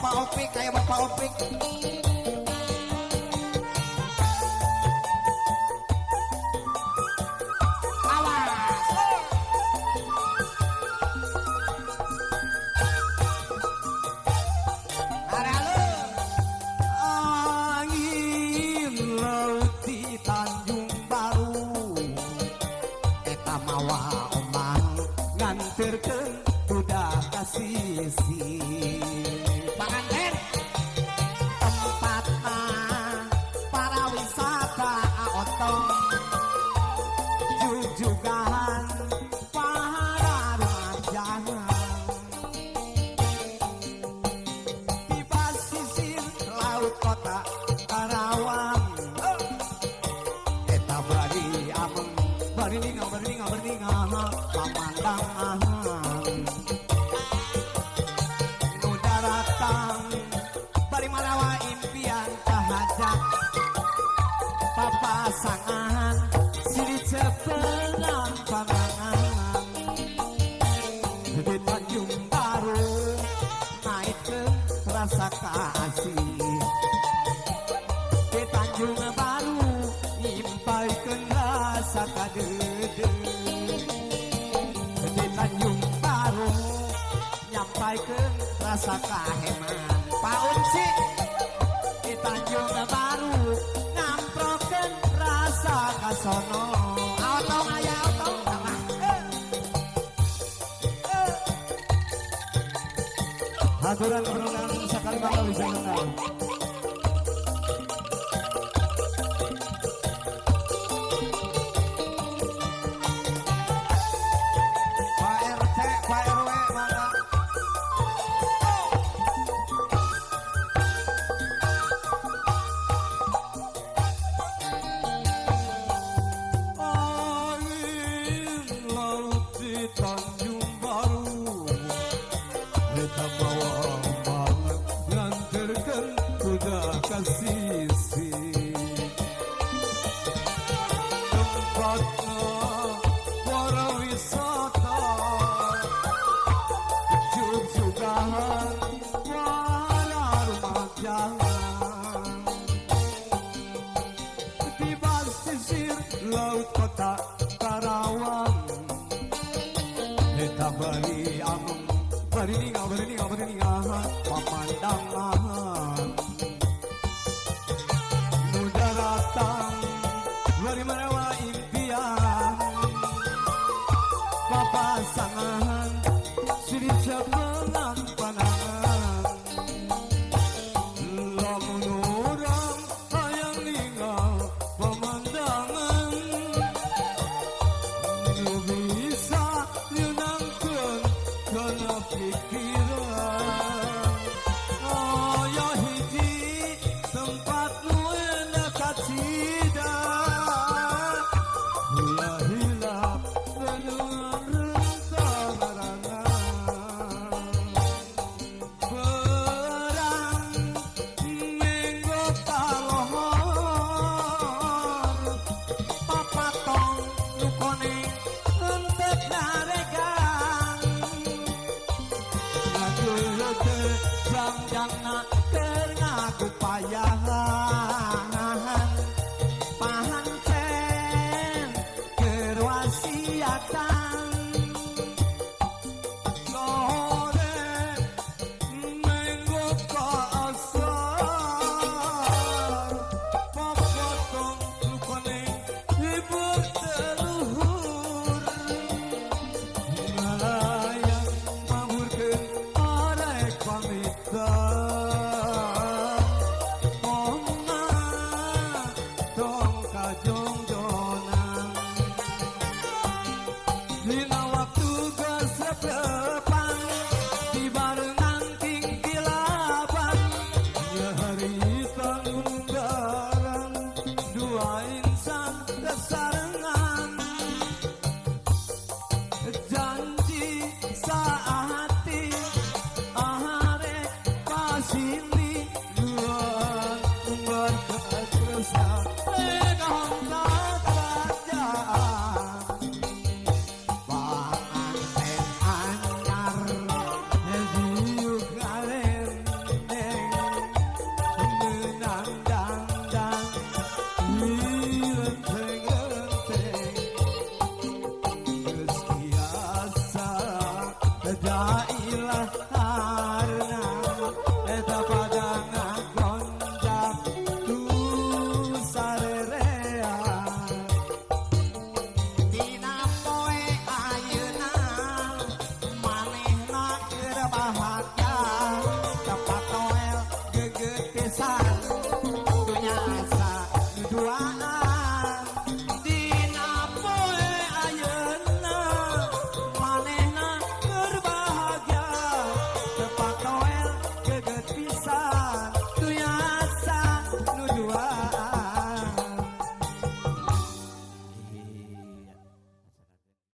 Bapak Opik kayak Bapak Opik. Nganterkeun budak ka sisi Panganten tempatna para wisata aotong jujugan para remaja di pasisir laut kota Karawang eta bari ameng bari ningal pamandang nu daratang bari marawa impian kahajat papasangan silit sepenang panangan di Tanjung Baru naik ke rasa kasih di Tanjung Baru nyimpaikeun rasa kadede di Tanjung Baru nyampaikeun rasa kaheman Pak Unsi di Tanjung Baru ngamprokeun rasa kasono Aotong aya aotong haturan perundangan sakali bakal bisa menang Pak RT Pak RW mana angin laut di Tanjung Baru eta bawa banget nganterkeun budak ka sisi tempatna para wisata jujugan para remaja di basisir laut kota Karawang eta bari ameng bari ningal pamandangan nu daratang bari marawa impian papasangan silit sepenang panangan lamun urang hayang ningal pemandangan nu bisa nyeunangkeun kana pikiran aya hiji tempat nu enak kacida ulah hilap beneran rentarangan perang menggo kalohor papatong nu koneng henteu naregang ngageuleuh jangjangna keur ngagupayahan pahancen keur wasiatan lore menggo kaasar papatong nu koneng hibur teluhur ngalayang mamurkeun arek pamitan ongna tong kajongjonan dina waktu geus reprepan di barengan tingkilaban nyarita nunggaran dua insan kesarengan janji saati ahare pasini dua umbar ketersa megahongka kerajaan Panganten anyar Pak